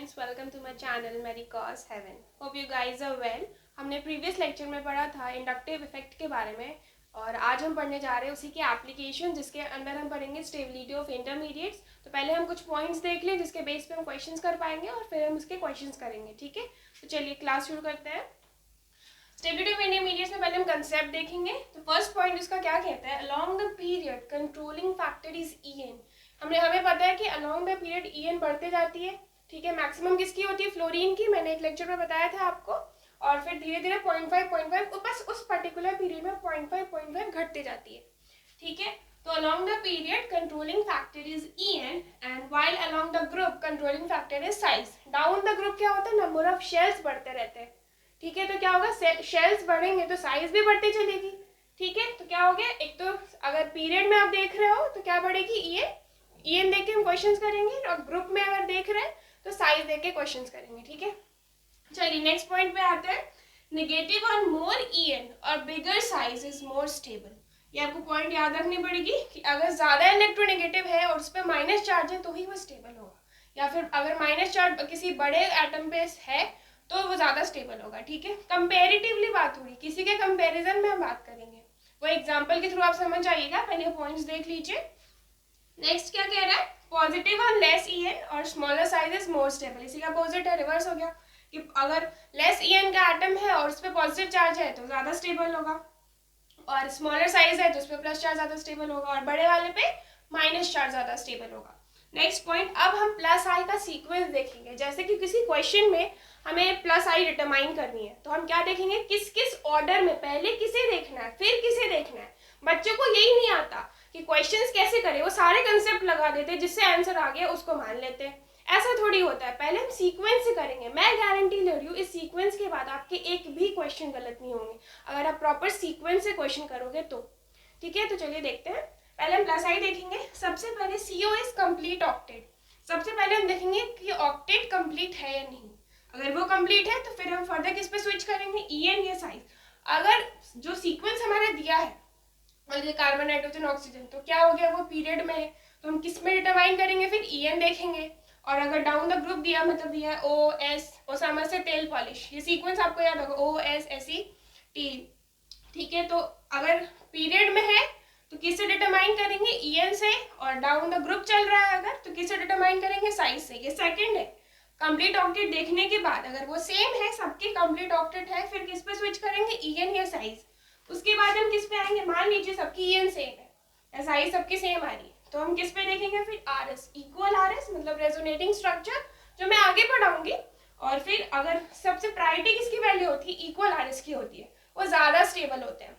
Friends, welcome to my channel मेरी cause heaven. Hope you guys are well. हमने previous lecture में पढ़ा था इंडक्टिव इफेक्ट के बारे में और आज हम पढ़ने जा रहे हैं उसी की एप्लीकेशन, जिसके अंदर हम पढ़ेंगे स्टेबिलिटी ऑफ इंटरमीडिएट्स। तो पहले हम कुछ पॉइंट्स देख लें जिसके बेस पे हम क्वेश्चंस कर पाएंगे और फिर हम उसके क्वेश्चंस करेंगे। ठीक है, तो चलिए क्लास शुरू करते हैं। स्टेबिलिटी ऑफ इंटरमीडिएट्स में पहले हम कंसेप्ट देखेंगे। तो फर्स्ट पॉइंट इसका क्या कहता है, along the period controlling factor is E N. हमें पता है कि along the period E N बढ़ते जाती है। ठीक है, मैक्सिमम किसकी होती है, फ्लोरीन की, मैंने एक लेक्चर में बताया था आपको। और फिर धीरे धीरे 0.5 बस उस पर्टिकुलर पीरियड में 0.5 घटते जाती है। ठीक है, तो along the period controlling factor is E N and while along the group controlling factor is size. Down the group क्या होता है, नंबर ऑफ शेल्स बढ़ते रहते हैं। ठीक है, तो क्या होगा, शेल्स बढ़ेंगे तो साइज भी बढ़ती चलेगी। ठीक है, तो क्या हो गया, एक तो अगर पीरियड में आप देख रहे हो तो क्या बढ़ेगी, ई एन देख के हम क्वेश्चंस करेंगे, और ग्रुप में अगर देख रहे हैं तो साइज देख के क्वेश्चंस करेंगे। ठीक है, चलिए नेक्स्ट पॉइंट पे आते हैं। Negative on more E N और bigger size is more stable. ये आपको पॉइंट याद रखनी पड़ेगी कि अगर ज्यादा इलेक्ट्रोनेगेटिव है और उस पर माइनस चार्ज है तो ही वो स्टेबल होगा, या फिर अगर माइनस चार्ज किसी बड़े एटम पे है तो वो ज्यादा स्टेबल होगा। ठीक है, कंपेरेटिवली बात हो रही, किसी के कंपैरिजन में हम बात करेंगे, वो एग्जांपल के थ्रू आप समझ आइएगा। पहले पॉइंट्स देख लीजिए। नेक्स्ट क्या कह रहा है, positive on less E N और smaller size is more stable. इसी का अपोजिट है, रिवर्स हो गया कि अगर लेस ई एन का एटम है और उस पर पॉजिटिव चार्ज है तो ज्यादा स्टेबल होगा, और स्मॉलर साइज है तो उस पर प्लस चार्ज ज्यादा स्टेबल होगा, और बड़े वाले पे माइनस चार्ज ज्यादा स्टेबल होगा। नेक्स्ट पॉइंट, अब हम प्लस आई का सीक्वेंस देखेंगे। जैसे कि किसी क्वेश्चन में हमें प्लस आई डिटरमाइन करनी है तो हम क्या देखेंगे, किस किस ऑर्डर में, पहले किसे देखना है फिर किसे देखना है। बच्चों को यही नहीं आता कि क्वेश्चंस कैसे करें, वो सारे कंसेप्ट लगा देते, जिससे आंसर आ गया उसको मान लेते हैं। ऐसा थोड़ी होता है, पहले हम सीक्वेंस से करेंगे। मैं गारंटी ले रही हूँ इस सीक्वेंस के बाद आपके एक भी क्वेश्चन गलत नहीं होंगे अगर आप प्रॉपर सीक्वेंस से क्वेश्चन करोगे तो। ठीक है, तो चलिए देखते हैं। पहले हम प्लस आई देखेंगे। सबसे पहले CO इज कंप्लीट ऑक्टेट। सबसे पहले हम देखेंगे कि ऑक्टेट कंप्लीट है या नहीं। अगर वो कंप्लीट है तो फिर हम फर्दर किस पे स्विच करेंगे, ई एन या साइज। अगर जो सीक्वेंस हमारा दिया है कार्बन नाइट्रोजन ऑक्सीजन, तो क्या हो गया, वो पीरियड में है तो हम किस में डिटरमाइन करेंगे, फिर ई एन देखेंगे। और अगर डाउन द ग्रुप दिया, मतलब दिया है ओ एस, ओसामा से तेल पॉलिश, ये सीक्वेंस आपको याद होगा, OSSE T। ठीक है, तो अगर पीरियड में है तो किससे डिटरमाइन करेंगे, ई एन से, और डाउन द ग्रुप चल रहा है अगर तो किससे डिटरमाइन करेंगे, साइज से। ये सेकंड है। कंप्लीट ऑक्टेट देखने के बाद अगर वो सेम है, सबके कंप्लीट ऑक्टेट है, फिर किस पे स्विच करेंगे, ई एन या साइज। उसके बाद हम किस पे आएंगे, मान लीजिए सबकी ई एन सेम है, साइज सबकी सेम आ रही है, तो हम किस पे देखेंगे, फिर RS, इक्वल RS, मतलब रेजोनेटिंग स्ट्रक्चर, जो मैं आगे पढ़ाऊंगी। और फिर अगर सबसे प्रायोरिटी किसकी वैल्यू होती है, इक्वल RS की होती है, वो ज्यादा स्टेबल होते हैं।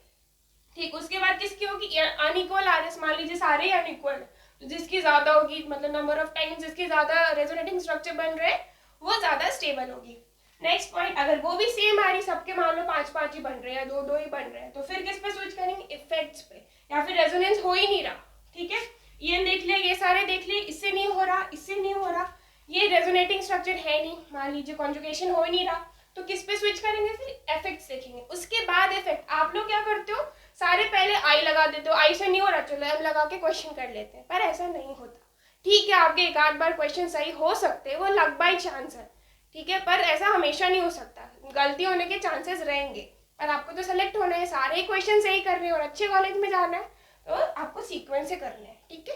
ठीक, उसके बाद किसकी होगी, अनइक्वल RS। मान लीजिए सारे ही अनइक्वल, तो जिसकी ज्यादा होगी, मतलब नंबर ऑफ टाइम्स जिसकी ज्यादा रेजोनेटिंग स्ट्रक्चर बन रहे वो ज्यादा स्टेबल होगी। नेक्स्ट पॉइंट, अगर वो भी सेम आ रही, सबके मान लो 5 ही बन रहे हैं, 2 ही बन रहे हैं, तो फिर किस पे स्विच करेंगे, इफेक्ट्स पे, या फिर रेजोनेंस हो ही नहीं रहा। ठीक है, ये देख लिया, ये सारे देख लिए, इससे नहीं हो रहा, इससे नहीं हो रहा, ये रेजोनेटिंग स्ट्रक्चर है नहीं, मान लीजिए कॉन्जुगेशन हो ही नहीं रहा, तो किस पे स्विच करेंगे, फिर इफेक्ट्स देखेंगे। उसके बाद इफेक्ट, आप लोग क्या करते हो, सारे पहले आई लगा देते हो, आई से नहीं हो रहा चलो एम लगा के क्वेश्चन कर लेते हैं, पर ऐसा नहीं होता। ठीक है, आपके एक आध बार क्वेश्चन सही हो सकते हैं, वो लक बाय चांस है। ठीक है, पर ऐसा हमेशा नहीं हो सकता, गलती होने के चांसेस रहेंगे, पर आपको तो सेलेक्ट होना है, सारे क्वेश्चन सही कर रहे हैं और अच्छे कॉलेज में जाना है, तो आपको सीक्वेंस से करना है। ठीक है,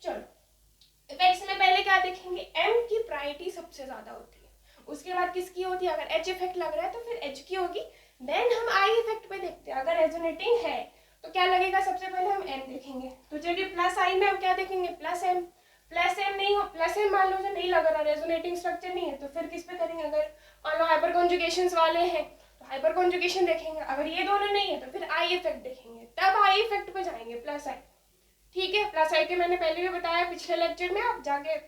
चलो इफेक्ट्स में पहले क्या देखेंगे, एम की प्रायोरिटी सबसे ज्यादा होती है, उसके बाद किसकी होती है, अगर एच इफेक्ट लग रहा है तो फिर एच की होगी। देन हम आई इफेक्ट पे देखते हैं, अगर रेजोनेटिंग है तो क्या लगेगा, सबसे पहले हम एम देखेंगे। तो चलिए प्लस आई में हम क्या देखेंगे, प्लस एम। प्लस एम नहीं हो, प्लस एम मान लो जो नहीं लग रहा, रेजोनेटिंग स्ट्रक्चर नहीं है, तो फिर किस पे करेंगे, अगर मान लो हाइपर कॉन्जुगेशंस वाले हैं तो हाइपर कॉन्जुगेशन देखेंगे, अगर ये दोनों नहीं है तो फिर आई इफेक्ट देखेंगे, तब आई इफेक्ट पे जाएंगे, प्लस आई। ठीक है, प्लस आई के मैंने पहले भी बताया पिछले लेक्चर में, आप जाके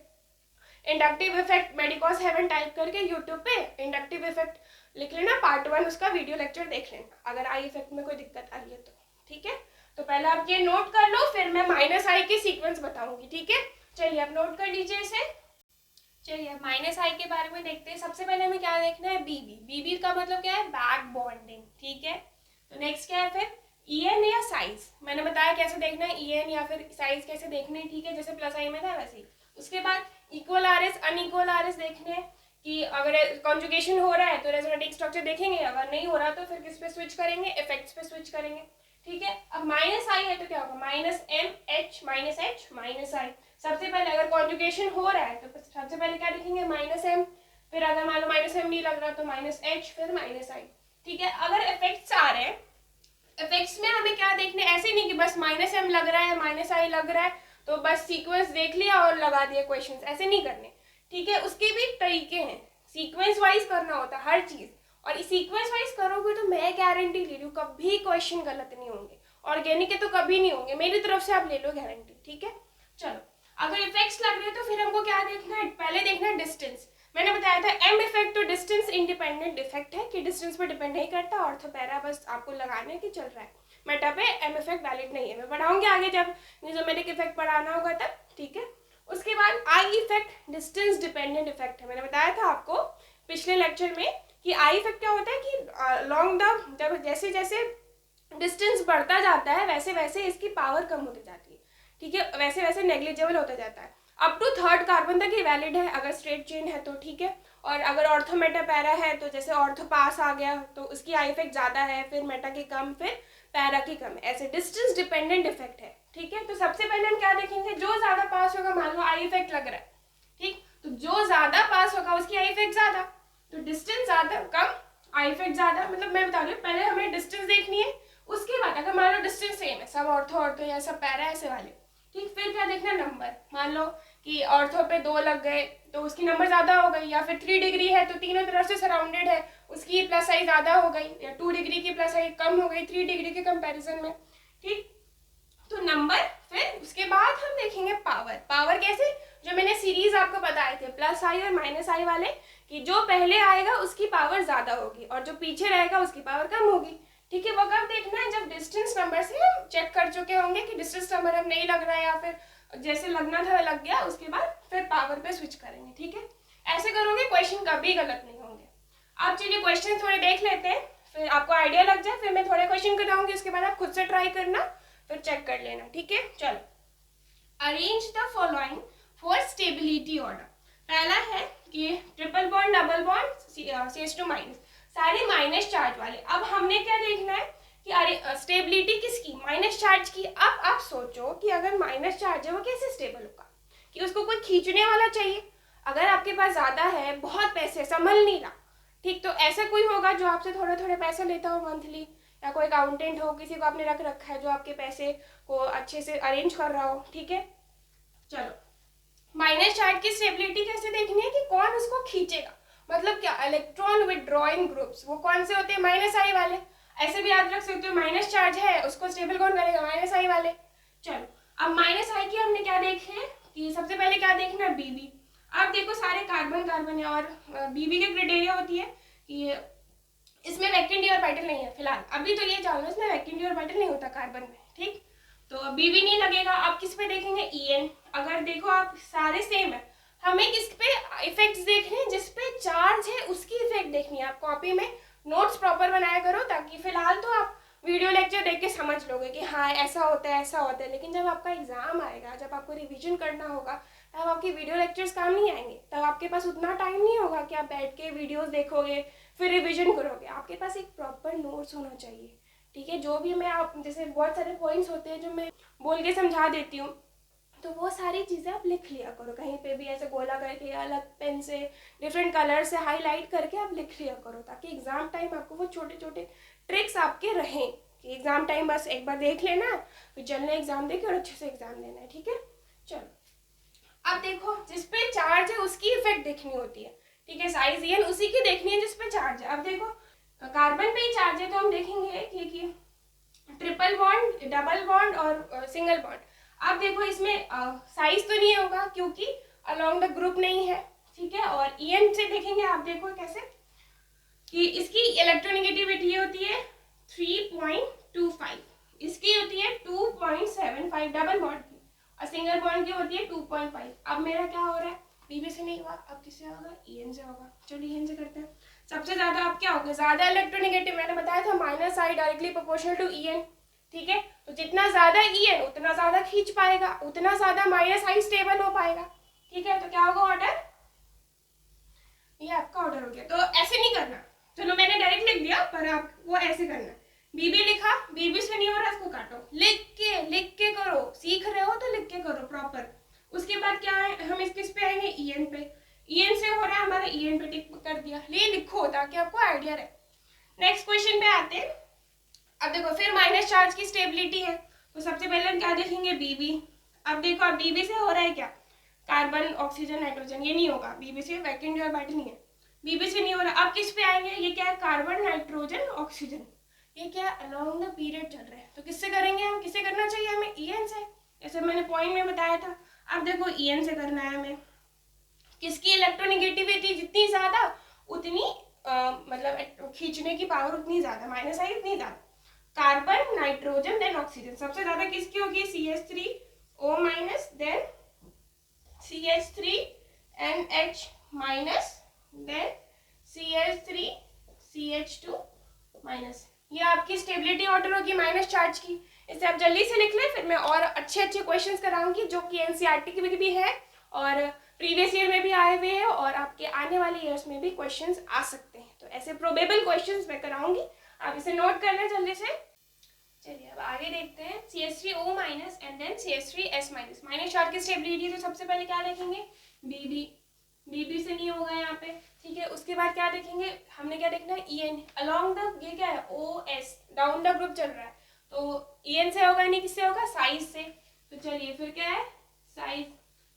इंडक्टिव इफेक्ट मेडिकॉज हेवन टाइप करके यूट्यूब पे इंडक्टिव इफेक्ट लिख लेना, पार्ट 1 उसका वीडियो लेक्चर देख लेना अगर आई इफेक्ट में कोई दिक्कत आ रही है तो। ठीक है, तो पहले आप ये नोट कर लो, फिर मैं माइनस आई के सीक्वेंस बताऊंगी। ठीक है, चलिए आप नोट कर लीजिए इसे। चलिए अब माइनस आई के बारे में देखते हैं। सबसे पहले हमें क्या देखना है, बीबी। बीबी का मतलब क्या है, बैक बॉन्डिंग। ठीक है, तो नेक्स्ट क्या है फिर, EN या साइज। मैंने बताया कैसे देखना है, EN या फिर साइज कैसे देखना है। ठीक है, जैसे प्लस आई में था वैसे ही। उसके बाद इक्वल RS अनइक्वल RS देखने हैं। कि अगर कॉन्जुगेशन हो रहा है तो रेजोनेटिंग स्ट्रक्चर देखेंगे, अगर नहीं हो रहा तो फिर किस पे स्विच करेंगे, इफेक्ट्स पे स्विच करेंगे। ठीक है, अब माइनस आई है तो क्या होगा, माइनस एम एच माइनस आई। सबसे पहले अगर कॉन्जुगेशन हो रहा है तो सबसे पहले क्या लिखेंगे, माइनस एम, फिर अगर मान लो माइनस एम नहीं लग रहा तो माइनस एच, फिर माइनस आई। ठीक है, अगर इफेक्ट्स आ रहे हैं, इफेक्ट्स में हमें क्या देखने, ऐसे नहीं कि बस माइनस एम लग रहा है माइनस आई लग रहा है तो बस सीक्वेंस देख लिया और लगा दिया क्वेश्चंस, ऐसे नहीं करने। ठीक है, उसके भी तरीके हैं, सीक्वेंस वाइज करना होता है हर चीज, और सीक्वेंस वाइज करोगे तो मैं गारंटी ले रही हूँ कभी क्वेश्चन गलत नहीं होंगे, ऑर्गेनिक के तो कभी नहीं होंगे, मेरी तरफ से आप ले लो गारंटी। ठीक है, चलो अगर इफेक्ट्स लग रहे हैं तो फिर हमको क्या देखना है, पहले देखना है डिस्टेंस। मैंने बताया था एम इफेक्ट तो डिस्टेंस इंडिपेंडेंट इफेक्ट है कि डिस्टेंस पर डिपेंड नहीं करता, ऑर्थोपैरा बस आपको लगाने की चल रहा है, मेटा पे एम इफेक्ट वैलिड नहीं है। मैं पढ़ाऊंगी आगे जब नियोमेटिक इफेक्ट पढ़ाना होगा तब। ठीक है, उसके बाद I effect distance dependent effect है। मैंने बताया था आपको पिछले लेक्चर में कि आई इफेक्ट क्या होता है कि लॉन्ग द जब जैसे जैसे डिस्टेंस बढ़ता जाता है वैसे वैसे इसकी पावर कम होती जाती है। ठीक है, वैसे वैसे नेग्लिजिबल होता जाता है, अप टू थर्ड कार्बन तक ये वैलिड है अगर स्ट्रेट चेन है तो। ठीक है, और अगर ऑर्थो मेटा पैरा है तो जैसे ऑर्थो पास आ गया तो उसकी आई इफेक्ट ज़्यादा है, फिर मेटा की कम, फिर पैरा की कम, ऐसे डिस्टेंस डिपेंडेंट इफेक्ट है। ठीक है, तो सबसे पहले हम क्या देखेंगे, जो ज़्यादा पास होगा, मान लो आई इफेक्ट लग रहा है, ठीक, तो जो ज़्यादा पास होगा उसकी आई इफेक्ट ज़्यादा, तो डिस्टेंस ज़्यादा कम आई इफेक्ट ज़्यादा, मतलब मैं बता रही हूँ पहले हमें डिस्टेंस देखनी है, उसके बाद अगर मान लो डिस्टेंस सेम है, सब ऑर्थो ऑर्थो या सब पैरा ऐसे वाले, ठीक, फिर क्या देखना नंबर, मान लो कि ऑर्थो पे 2 लग गए तो उसकी नंबर ज़्यादा हो गई, या फिर 3 डिग्री है तो तीनों तरफ से सराउंडेड है उसकी प्लस आई ज़्यादा हो गई, या 2 डिग्री की प्लस आई कम हो गई 3 डिग्री के कंपैरिजन में। ठीक, तो नंबर, फिर उसके बाद हम देखेंगे पावर। पावर कैसे, जो मैंने सीरीज आपको बताए थे प्लस आई और माइनस आई वाले, कि जो पहले आएगा उसकी पावर ज़्यादा होगी और जो पीछे रहेगा उसकी पावर कम होगी। ठीक है, वो कब देखना है, जब डिस्टेंस नंबर से हम चेक कर चुके होंगे कि डिस्टेंस नंबर अब नहीं लग रहा है या फिर जैसे लगना था लग गया, उसके बाद फिर पावर पे स्विच करेंगे। ठीक है, ऐसे करोगे क्वेश्चन कभी गलत नहीं होंगे। आप चलिए क्वेश्चन थोड़े देख लेते हैं, फिर आपको आइडिया लग जाए, फिर मैं थोड़े क्वेश्चन कराऊंगी, उसके बाद आप खुद से ट्राई करना, फिर चेक कर लेना। ठीक है, चलो, arrange the following for stability order. पहला है कि triple bond, double bond, CH2 minus, सारे माइनस चार्ज वाले। अब हमने क्या देखना है कि अरे स्टेबिलिटी किसकी, माइनस चार्ज की। अब आप सोचो कि अगर माइनस चार्ज है वो कैसे स्टेबल होगा, कि उसको कोई खींचने वाला चाहिए। अगर आपके पास ज़्यादा है, बहुत पैसे, संभल नहीं रहा, ठीक, तो ऐसा कोई होगा जो आपसे थोड़े थोड़े पैसे लेता हो मंथली, या कोई अकाउंटेंट हो, किसी को आपने रख रखा है जो आपके पैसे को अच्छे से अरेंज कर रहा हो। ठीक है, चलो, माइनस चार्ज की स्टेबिलिटी कैसे देखनी है कि कौन उसको खींचेगा, मतलब क्या, इलेक्ट्रॉन विथड्रॉइंग ग्रुप्स, वो कौन से होते हैं, माइनस आई वाले। ऐसे भी याद रख सकते हो, माइनस चार्ज है उसको स्टेबल कौन करेगा, माइनस आई वाले। चलो, अब माइनस आई की हमने क्या देखे हैं कि सबसे पहले क्या देखना है, बीबी। अब देखो सारे कार्बन कार्बन है, और बीबी के क्राइटेरिया होती है कि इसमें वैकेंट डी ऑर्बिटल नहीं है फिलहाल, अभी तो ये जानो इसमें वैकेंट डी ऑर्बिटल नहीं होता कार्बन में। ठीक, तो बीबी नहीं लगेगा। अब किस पे देखेंगे, EN। अगर देखो आप सारे सेम है, हमें किस पे इफेक्ट्स देखने हैं, जिस पे चार्ज है उसकी इफेक्ट देखनी है। आप कॉपी में नोट्स प्रॉपर बनाया करो, ताकि फिलहाल तो आप वीडियो लेक्चर देख के समझ लोगे कि हाँ ऐसा होता है ऐसा होता है, लेकिन जब आपका एग्जाम आएगा, जब आपको रिवीजन करना होगा, तब आपकी वीडियो लेक्चर्स काम नहीं आएंगे, तब आपके पास उतना टाइम नहीं होगा कि आप बैठ के वीडियोस देखोगे फिर रिवीजन करोगे। आपके पास एक प्रॉपर नोट्स होना चाहिए। ठीक है, जो भी मैं आप जैसे बहुत सारे पॉइंट्स होते हैं जो मैं बोल के समझा देती हूँ, तो वो सारी चीज़ें आप लिख लिया करो, कहीं पे भी ऐसे गोला करके या अलग पेन से डिफरेंट कलर से हाईलाइट करके आप लिख लिया करो, ताकि एग्जाम टाइम आपको वो छोटे छोटे ट्रिक्स आपके रहें, कि एग्जाम टाइम बस एक बार देख लेना, फिर जनरल एग्जाम देके और अच्छे से एग्जाम देना है। ठीक है, चलो, अब देखो जिस पे चार्ज है उसकी इफेक्ट देखनी होती है। ठीक है, साइज EN उसी की देखनी है जिस पे चार्ज है। अब देखो कार्बन पे ही चार्ज है तो हम देखेंगे कि ट्रिपल बॉन्ड, डबल बॉन्ड और सिंगल बॉन्ड। अब देखो इसमें साइज तो नहीं होगा क्योंकि अलोंग द ग्रुप नहीं है। ठीक है, और EN से देखेंगे, आप देखो कैसे कि इसकी इलेक्ट्रोनेगेटिविटी होती है 3.25, इसकी होती है 2.75 डबल बॉन्ड की, और सिंगल बॉन्ड की होती है 2.5। अब मेरा क्या हो रहा है, बीबी से नहीं हुआ, अब किससे होगा, EN से होगा। चलिए EN से करते हैं। सबसे ज्यादा अब क्या होगा, ज्यादा इलेक्ट्रोनेगेटिव, मैंने बताया था minus I directly proportional to EN। ठीक है, तो जितना ज्यादा EN उतना ज्यादा खींच पाएगा, उतना ज्यादा माइनस आई स्टेबल हो पाएगा। ठीक है, तो क्या होगा ऑर्डर, ये के, तो ऐसे नहीं करना। चलो मैंने डायरेक्ट लिख दिया, पर आपको ऐसे करना है। बीबी लिखा, बीबी से नहीं हो रहा, इसको काटो। लिख के करो, सीख रहे हो तो लिख के करो प्रॉपर। उसके बाद क्या है, हम किस पे आएंगे, ईएन पे। ईएन से हो रहा है हमारा, ईएन पे टिक कर दिया। ये लिखो ताकि आपको आइडिया रहे। नेक्स्ट क्वेश्चन पे आते हैं। अब देखो फिर माइनस चार्ज की स्टेबिलिटी है, तो सबसे पहले हम क्या देखेंगे, बीबी। अब देखो, अब बीबी से हो रहा है क्या, कार्बन ऑक्सीजन नाइट्रोजन, ये नहीं होगा। बीबी से वैकेंट ऑर्बिटल नहीं है, बीबी से नहीं हो रहा। अब किस पे आएंगे, ये क्या है, कार्बन नाइट्रोजन ऑक्सीजन, ये क्या अलोंग द पीरियड चल रहा है। तो किससे करेंगे हम, किससे करना चाहिए हमें, ईएन से, जैसे मैंने पॉइंट में बताया था। अब देखो ईएन से करना है हमें। किसकी इलेक्ट्रोनेगेटिविटी जितनी ज्यादा उतनी मतलब खींचने की पावर उतनी ज्यादा, माइनस आई उतनी ज्यादा। कार्बन नाइट्रोजन देन ऑक्सीजन, सबसे ज्यादा किसकी होगी, CH3O minus then CH3NH minus then CH3CH2 minus. ये आपकी स्टेबिलिटी ऑर्डर होगी माइनस चार्ज की। इसे आप जल्दी से लिख लें, फिर मैं और अच्छे क्वेश्चंस कराऊंगी जो कि एनसीईआरटी की भी है और प्रीवियस ईयर में भी आए हुए हैं और आपके आने वाले ईयर्स में भी क्वेश्चंस आ सकते हैं। तो ऐसे प्रोबेबल क्वेश्चंस मैं कराऊंगी, आप इसे नोट कर लें जल्दी से। चलिए अब आगे देखते हैं। CH3O minus and then CH3S minus, minus charge की स्टेबिलिटी। तो सबसे पहले क्या देखेंगे, बीबी, बीबी से नहीं होगा यहाँ पे, ठीक है। उसके बाद क्या देखेंगे, हमने क्या देखना है, ईएन अलोंग द, ये क्या है, OS, डाउन द ग्रुप चल रहा है, तो ईएन से होगा, नहीं किससे होगा, साइज से। तो चलिए फिर क्या है, साइज,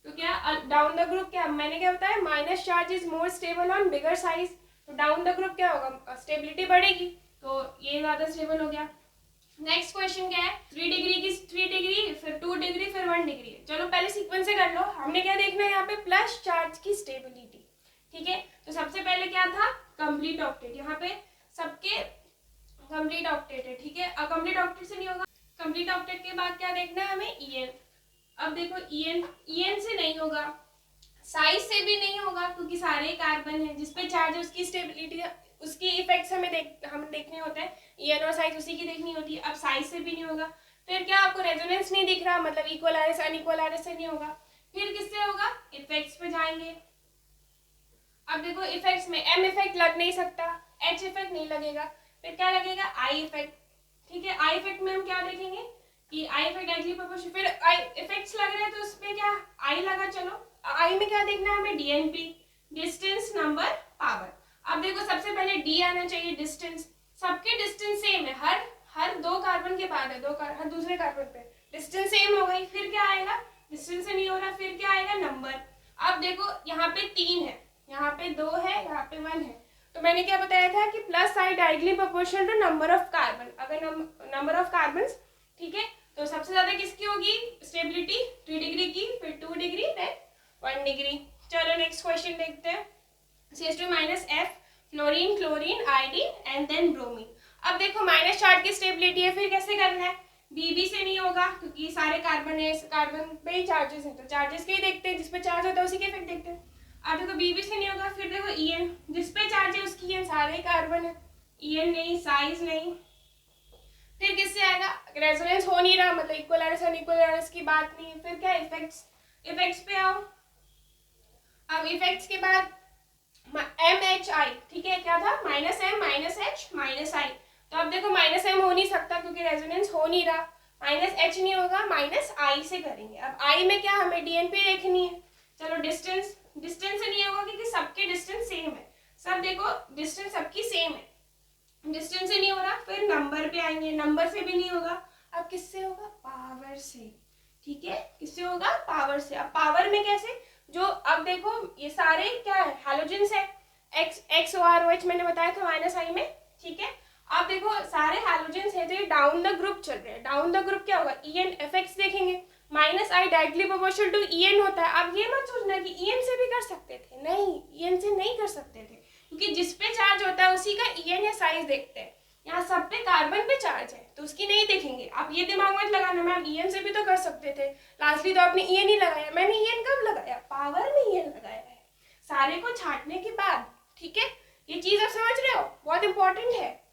तो क्या डाउन द ग्रुप, क्या मैंने क्या बताया, minus charge is more stable on bigger size, तो डाउन द ग्रुप क्या होगा, स्टेबिलिटी बढ़ेगी, तो ये ज्यादा स्टेबल हो गया। नेक्स्ट क्वेश्चन क्या है, 3 डिग्री की 3 डिग्री, फिर 2 डिग्री, फिर 1 डिग्री। चलो पहले सीक्वेंस से कर लो। हमने क्या देखना है यहाँ पे, प्लस चार्ज की स्टेबिलिटी, ठीक है। तो सबसे पहले क्या था, कंप्लीट ऑक्टेट, यहाँ पे सबके कंप्लीट ऑक्टेट है, ठीक है। अब कंप्लीट ऑक्टेट से नहीं होगा, कंप्लीट ऑक्टेट के बाद क्या देखना है हमें, ईएन। अब देखो ईएन से नहीं होगा, साइज से भी नहीं होगा, क्योंकि सारे कार्बन है, जिसपे चार्ज है उसकी स्टेबिलिटी, उसकी इफेक्ट्स हमें देखने होते हैं, ईएन और साइज उसी की देखनी होती है। अब साइज से भी नहीं होगा, फिर क्या आपको रेजोनेंस नहीं दिख रहा, मतलब इक्वल आरएस अनइक्वल आरएस से नहीं होगा। फिर किससे होगा, इफेक्ट्स पे जाएंगे। अब देखो इफेक्ट्स में एम इफेक्ट लग नहीं सकता, एच इफेक्ट नहीं लगेगा, फिर क्या लगेगा, आई इफेक्ट, ठीक है। आई इफेक्ट में हम क्या देखेंगे कि आई इफेक्ट डायरेक्टली प्रोपोर्शनल, फिर आई इफेक्ट्स लग रहे हैं तो उसमें क्या आई लगा। चलो आई में क्या देखना है हमें, डीएनपी, डिस्टेंस नंबर पावर। अब देखो सबसे पहले डी आना चाहिए, डिस्टेंस, सबके डिस्टेंस सेम है, हर 2 कार्बन के बाद है, हर दूसरे कार्बन पे डिस्टेंस सेम हो गई। फिर क्या आएगा, डिस्टेंस से नहीं हो रहा, फिर क्या आएगा, नंबर। अब देखो यहाँ पे 3 है, यहाँ पे 2 है, यहाँ पे 1 है, तो मैंने क्या बताया था कि plus side directly proportional to number of carbon. अगर नंबर ऑफ कार्बन, ठीक है, तो सबसे ज्यादा किसकी होगी स्टेबिलिटी, 3 डिग्री की, फिर 2 डिग्री, फिर 1 डिग्री। चलो नेक्स्ट क्वेश्चन देखते हैं। CH2 minus F, fluorine, chlorine, iodine and then bromine. अब देखो माइनस चार्ज की स्टेबिलिटी है, फिर कैसे करना है, बीबी से नहीं होगा क्योंकि सारे कार्बन है, कार्बन पे ही चार्जेस हैं, तो चार्जेस के ही देखते हैं, जिसपे चार्ज होता है उसी के इफेक्ट देखते हैं। अब देखो बीबी से नहीं होगा, फिर देखो ईएन, जिसपे चार्ज है उसकी ईएन, सारे कार्बन है, ईएन नहीं, साइज नहीं। फिर किससे आएगा, रेजोनेंस हो नहीं रहा, मतलब इक्वल आरएस अनइक्वल आरएस की बात नहीं है। फिर क्या, इफेक्ट्स, इफेक्ट्स पे आओ। अब इफेक्ट्स के बाद MHI, ठीक है, क्या था, minus M minus H minus I. तो अब देखो माइनस एम हो नहीं सकता क्योंकि रेजोनेंस हो नहीं रहा, माइनस एच नहीं होगा, माइनस आई से करेंगे। अब आई में क्या, हमें डीएनपी देखनी है। चलो डिस्टेंस, डिस्टेंस से नहीं होगा क्योंकि सबके डिस्टेंस सेम है, सब देखो डिस्टेंस सबकी सेम है, डिस्टेंस से नहीं हो रहा। फिर नंबर पे आएंगे, नंबर से भी नहीं होगा, अब किससे होगा, पावर से, ठीक है, किससे होगा, पावर से। अब पावर में कैसे, जो अब देखो ये सारे क्या है, हैलोजेंस है, XOROH मैंने बताया था माइनस आई में, ठीक है। अब देखो सारे हैलोजेंस है, तो ये डाउन द ग्रुप चल रहे हैं, डाउन द ग्रुप क्या होगा, ईएन इफेक्ट्स देखेंगे, minus I directly proportional to EN होता है। अब ये मत सोचना कि ईएन से भी कर सकते थे, नहीं, ईएन से नहीं कर सकते थे, क्योंकि जिसपे चार्ज होता है उसी का ईएन या साइज देखते हैं। यहाँ सब पे कार्बन पे चार्ज है तो उसकी नहीं देखेंगे। आप ये दिमाग मत लगाना मैम ईएन से भी तो कर सकते थे, लास्टली तो आपने ईएन ही लगाया। मैंने ईएन कब लगाया, पावर में ईएन लगाया है, सारे को छांटने के बाद, ठीक है। ये चीज आप समझ रहे हो, बहुत इंपॉर्टेंट है।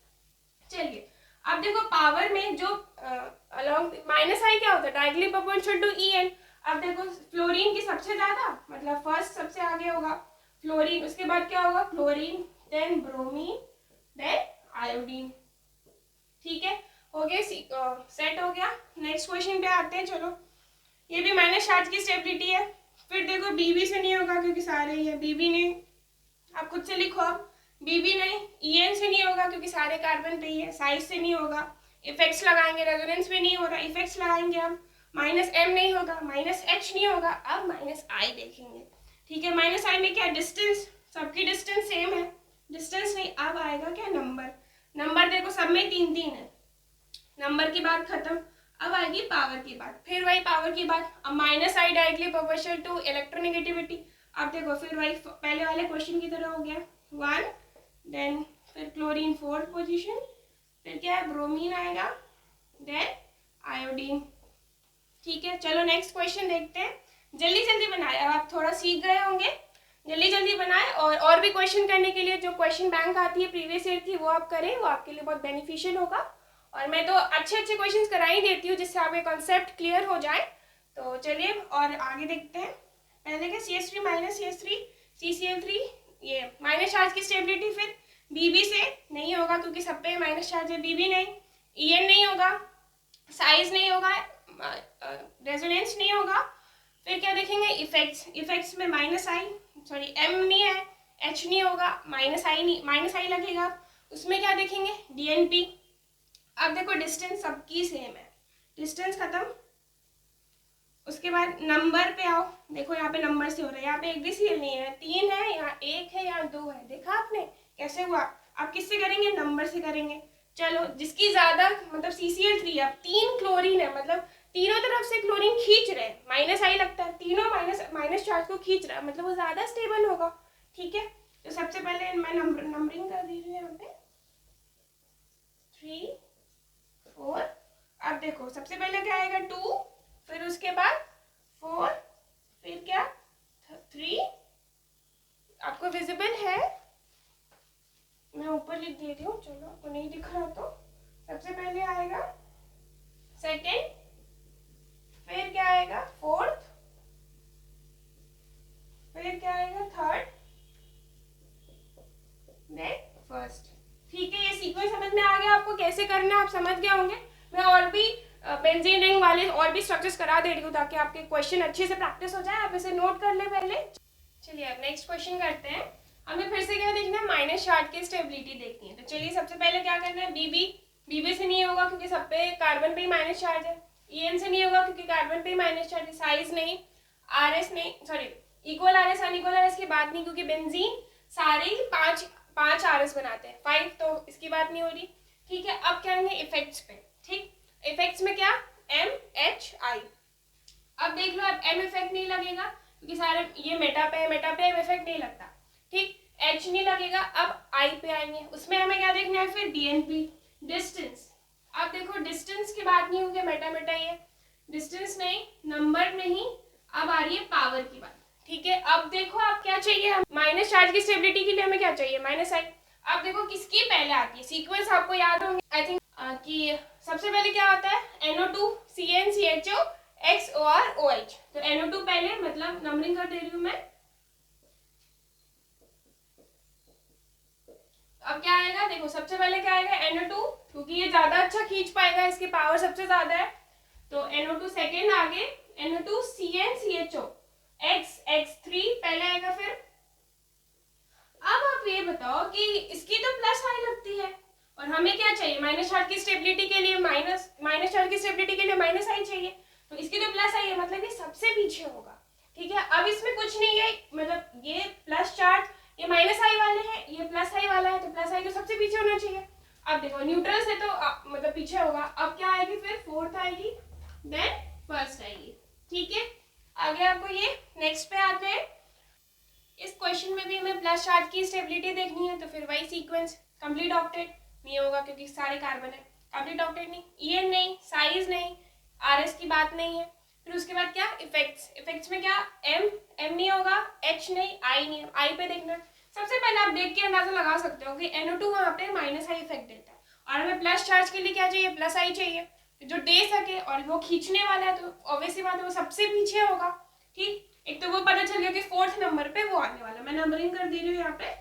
चलिए अब देखो पावर में जो अलोंग माइनस आई क्या होता है, डायरेक्टली प्रोपोर्शनल टू ईएन। अब देखो फ्लोरीन की सबसे ज्यादा, मतलब फर्स्ट सबसे आगे होगा फ्लोरीन, उसके बाद क्या होगा, chlorine, then bromine, then iodine. ठीक है, हो गया, सेट हो गया। नेक्स्ट क्वेश्चन पे आते हैं। चलो, ये भी माइनस चार्ज की स्टेबिलिटी है। फिर देखो बीबी से नहीं होगा क्योंकि सारे ही है, बीबी नहीं, आप खुद से लिखो। अब बीबी नहीं, ईएन से नहीं होगा क्योंकि सारे कार्बन पे ही है, साइज से नहीं होगा, इफेक्ट्स लगाएंगे, रेजोनेंस पे नहीं हो रहा, इफेक्ट्स लगाएंगे हम, माइनस एम नहीं होगा, माइनस एच नहीं होगा, अब माइनस आई देखेंगे। ठीक है, माइनस आई में क्या, डिस्टेंस, सबकी डिस्टेंस सेम है, डिस्टेंस नहीं, अब आएगा क्या, नंबर। नंबर देखो सब में 3 3 है, नंबर की बात खत्म, अब आएगी पावर की बात, फिर वही पावर की बात। अब minus I directly proportional to electronegativity. अब देखो फिर वही पहले वाले क्वेश्चन की तरह हो गया, 1, देन फिर क्लोरीन 4th पोजीशन, फिर क्या है, ब्रोमीन आएगा, देन आयोडीन। ठीक है, चलो नेक्स्ट क्वेश्चन देखते हैं। जल्दी जल्दी बनाए, अब आप थोड़ा सीख गए होंगे, जल्दी जल्दी बनाए। और भी क्वेश्चन करने के लिए जो क्वेश्चन बैंक आती है प्रीवियस ईयर की, वो आप करें, वो आपके लिए बहुत बेनिफिशियल होगा। और मैं तो अच्छे अच्छे क्वेश्चंस करा ही देती हूँ जिससे आपके कॉन्सेप्ट क्लियर हो जाए। तो चलिए और आगे देखते हैं। पहले क्या, CH3 माइनस CH3 CCl3, ये माइनस चार्ज की स्टेबिलिटी। फिर बीबी से नहीं होगा क्योंकि सब पे माइनस चार्ज है, बीबी नहीं, EN नहीं होगा, साइज नहीं होगा, रेजोनेंस नहीं होगा। फिर क्या देखेंगे, इफेक्ट्स, इफेक्ट्स में माइनस आई, सॉरी एम नहीं है, एच नहीं होगा, माइनस आई नहीं, माइनस आई लगेगा, उसमें क्या देखेंगे, DNP। अब देखो डिस्टेंस सबकी सेम है, डिस्टेंस खत्म। उसके बाद नंबर पे आओ, देखो यहाँ पे नंबर से हो रहा है, यहाँ पे एक भी सीएल नहीं है, 3 है, यहाँ 1 है, यहाँ 2 है, देखा आपने कैसे हुआ। आप किससे करेंगे, नंबर से करेंगे। चलो, जिसकी ज्यादा मतलब CCl3, अब 3 क्लोरीन है, मतलब तीनों तरफ से क्लोरीन खींच रहे हैं, माइनस आई लगता है, तीनों माइनस चार्ज को खींच रहा है, मतलब वो ज्यादा स्टेबल होगा। ठीक है, तो सबसे पहले मैं नंबरिंग कर दी हूँ यहाँ पे, 3 4। अब देखो सबसे पहले क्या आएगा, 2, फिर उसके बाद 4, फिर क्या 3। आपको विजिबल है, मैं ऊपर लिख देती हूँ, चलो आपको नहीं दिख रहा तो। सबसे पहले आएगा सेकेंड, फिर क्या आएगा 4th, फिर क्या आएगा 3rd, देन 1st। ठीक है, ये सीक्वेंस समझ में आ गया आपको कैसे करना है, आप समझ गए होंगे। मैं और भी बेंजीन रिंग वाले और भी स्ट्रक्चर्स करा दे रही हूँ ताकि आपके क्वेश्चन अच्छे से प्रैक्टिस हो जाए, आप इसे नोट कर ले पहले। चलिए अब नेक्स्ट क्वेश्चन करते हैं। हमें फिर से क्या देखना है, माइनस चार्ज की स्टेबिलिटी देखनी है। तो चलिए सबसे पहले क्या करना है, बीबी से नहीं होगा क्योंकि सब पे कार्बन पे ही माइनस चार्ज है, EN से नहीं होगा क्योंकि कार्बन पे ही माइनस चार्ज है, साइज नहीं, RS नहीं, sorry equal RS unequal RS की बात नहीं क्योंकि बेंजीन सारे ही 5 RS बनाते हैं, 5 तो इसकी बात नहीं हो रही। ठीक है, अब क्या करेंगे इफेक्ट्स पे। ठीक, इफेक्ट्स में क्या, MHI। अब देख लो, अब M इफेक्ट नहीं लगेगा क्योंकि सारे ये मेटा पे M इफेक्ट नहीं लगता। ठीक, H नहीं लगेगा, अब I पे आएंगे, उसमें हमें क्या देखना है, फिर DNP, डिस्टेंस। अब देखो डिस्टेंस की बात नहीं होगी, मेटा ये डिस्टेंस नहीं, नंबर नहीं, अब आ रही है पावर की बात। ठीक है, अब देखो आप क्या चाहिए, माइनस चार्ज की स्टेबिलिटी के लिए हमें क्या चाहिए, माइनस आई। अब देखो किसकी पहले आती है, सीक्वेंस आपको याद होंगे आई थिंक कि सबसे पहले क्या होता है, NO2 CN CHO XOR OH। तो NO2 पहले, मतलब नंबरिंग कर दे रही हूँ मैं। अब क्या आएगा, देखो सबसे पहले क्या आएगा, NO2 क्योंकि ये ज्यादा अच्छा खींच पाएगा, इसकी पावर सबसे ज्यादा है, तो NO2 सेकेंड, आगे NO2 CN CHO X3 पहले आएगा। फिर अब आप ये बताओ कि इसकी तो प्लस आई लगती है और हमें क्या चाहिए, माइनस चार्ज की स्टेबिलिटी के लिए माइनस चार्ज की स्टेबिलिटी के लिए माइनस आई चाहिए, तो इसकी तो प्लस आई है, मतलब ये सबसे पीछे होगा। ठीक है, अब इसमें कुछ नहीं है, मतलब ये प्लस चार्ज, ये माइनस आई वाले हैं, ये प्लस आई वाला है, तो प्लस आई तो सबसे पीछे होना चाहिए। अब देखो न्यूट्रल से तो मतलब पीछे होगा। अब क्या आएगी, फिर 4th आएगी, देन 1st आएगी। ठीक है, आगे आपको ये नेक्स्ट पे आते हैं। इस क्वेश्चन में भी हमें प्लस चार्ज की स्टेबिलिटी देखनी है, तो फिर वही सीक्वेंस, कंप्लीट ऑक्टेट नहीं होगा क्योंकि सारे कार्बन है, कंप्लीट ऑक्टेट नहीं, EN नहीं, साइज नहीं, RS की बात नहीं है। फिर उसके बाद क्या, इफेक्ट्स में क्या, M नहीं होगा, H नहीं, I नहीं, I पे देखना। सबसे पहले आप देख के अंदाजा लगा सकते हो कि NO2 वहाँ पे माइनस आई इफेक्ट देता है और हमें प्लस चार्ज के लिए क्या चाहिए, प्लस आई चाहिए, जो दे सके और वो खींचने वाला है, तो ऑब्वियसली बात है वो सबसे पीछे होगा। ठीक, एक तो वो पता चल गया कि 4th नंबर पे वो आने वाला, मैं नंबरिंग कर दे रही हूँ यहाँ पे।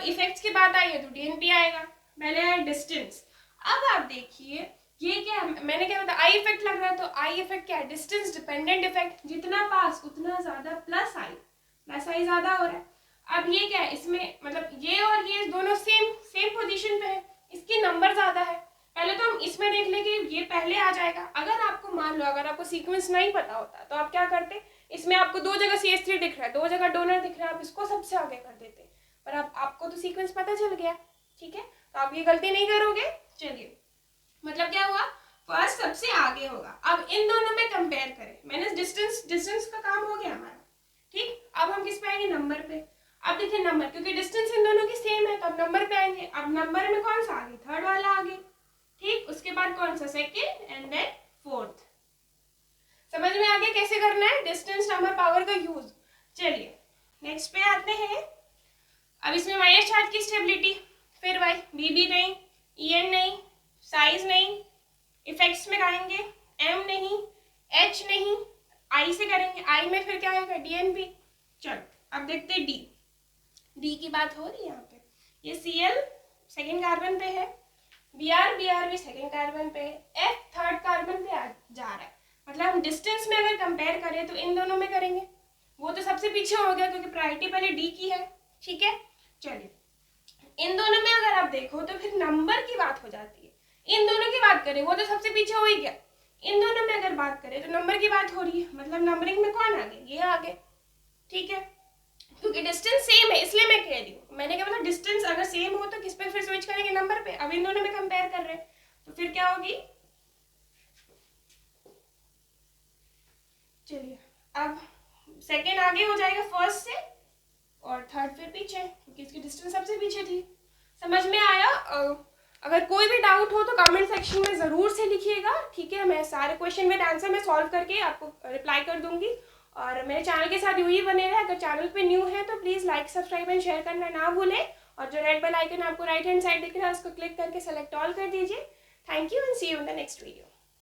इफेक्ट्स की बात आई है तो DNP आएगा। पहले है डिस्टेंस। अब आप देखिए ये क्या है, मैंने क्या बताया, आई इफेक्ट लग रहा है, तो आई इफेक्ट क्या है, डिस्टेंस डिपेंडेंट इफेक्ट, जितना पास उतना ज्यादा प्लस आई ज्यादा हो रहा है। अब ये क्या है, इसमें मतलब ये और ये दोनों सेम पोजीशन पे है, इसकी नंबर ज्यादा है। पहले तो हम इसमें देख लेंगे, ये पहले आ जाएगा। अगर आपको मान लो अगर आपको सीक्वेंस नहीं पता होता तो आप क्या करते, इसमें आपको 2 जगह CH3 दिख रहा है, 2 जगह डोनर दिख रहा है, आप इसको सबसे आगे कर देते, पर आपको तो सीक्वेंस पता चल गया, ठीक है, तो आप ये गलती नहीं करोगे। चलिए, मतलब क्या हुआ, फर्स्ट सबसे आगे होगा। अब इन दोनों में कंपेयर करें, मैंने डिस्टेंस का काम हो गया हमारा, ठीक। अब हम किस पे आएंगे, नंबर पे। अब देखिए नंबर, क्योंकि डिस्टेंस इन दोनों की सेम है तो अब नंबर पे आएंगे। अब नंबर में कौन सा आगे, थर्ड वाला आगे, ठीक। उसके बाद कौन सा, सेकेंड, एंड देन फोर्थ। समझ में आ गया कैसे करना है डिस्टेंस नंबर पावर का यूज। चलिए नेक्स्ट पे आते हैं। अब इसमें माइनस चार्ज की स्टेबिलिटी, फिर भाई BB नहीं, EN नहीं, साइज नहीं, इफेक्ट्स में करेंगे M नहीं, H नहीं, I से करेंगे, I में फिर क्या आएगा, DNP। चलो अब देखते हैं D की बात हो रही है यहाँ पे, ये Cl सेकेंड कार्बन पे है, Br भी सेकेंड कार्बन पे है, F थर्ड कार्बन पे जा रहा है। मतलब हम डिस्टेंस में अगर कंपेयर करें तो इन दोनों में करेंगे, वो तो सबसे पीछे हो गया क्योंकि प्रायोरिटी पहले D की है, ठीक है। चलिए इन दोनों में अगर आप देखो तो फिर नंबर की बात हो जाती है। इन दोनों की बात करें, वो तो सबसे पीछे हो ही गया, इन दोनों में अगर बात करें तो नंबर की बात हो रही है, मतलब नंबरिंग में कौन आगे, ये आगे, ठीक है। क्योंकि डिस्टेंस सेम है इसलिए मैं कह रही हूँ, मैंने क्या बोला, डिस्टेंस अगर सेम हो तो किस पे फिर स्विच करेंगे, नंबर पे। अब इन दोनों में कंपेयर कर रहे हैं तो फिर क्या होगी, चलिए अब सेकेंड आगे हो जाएगा फर्स्ट से और थर्ड फिर पीछे, क्योंकि इसकी डिस्टेंस सबसे पीछे थी। समझ में आया। अगर कोई भी डाउट हो तो कमेंट सेक्शन में ज़रूर से लिखिएगा, ठीक है। मैं सारे क्वेश्चन विद आंसर में सॉल्व करके आपको रिप्लाई कर दूंगी। और मेरे चैनल के साथ यूँ ही बने रहे। अगर चैनल पे न्यू है तो please like, subscribe and share करना ना भूलें। और जो रेड बेल आइकन आपको राइट हैंड साइड दिख रहा है उसको क्लिक करके सेलेक्ट ऑल कर दीजिए। Thank you and see you in the next video.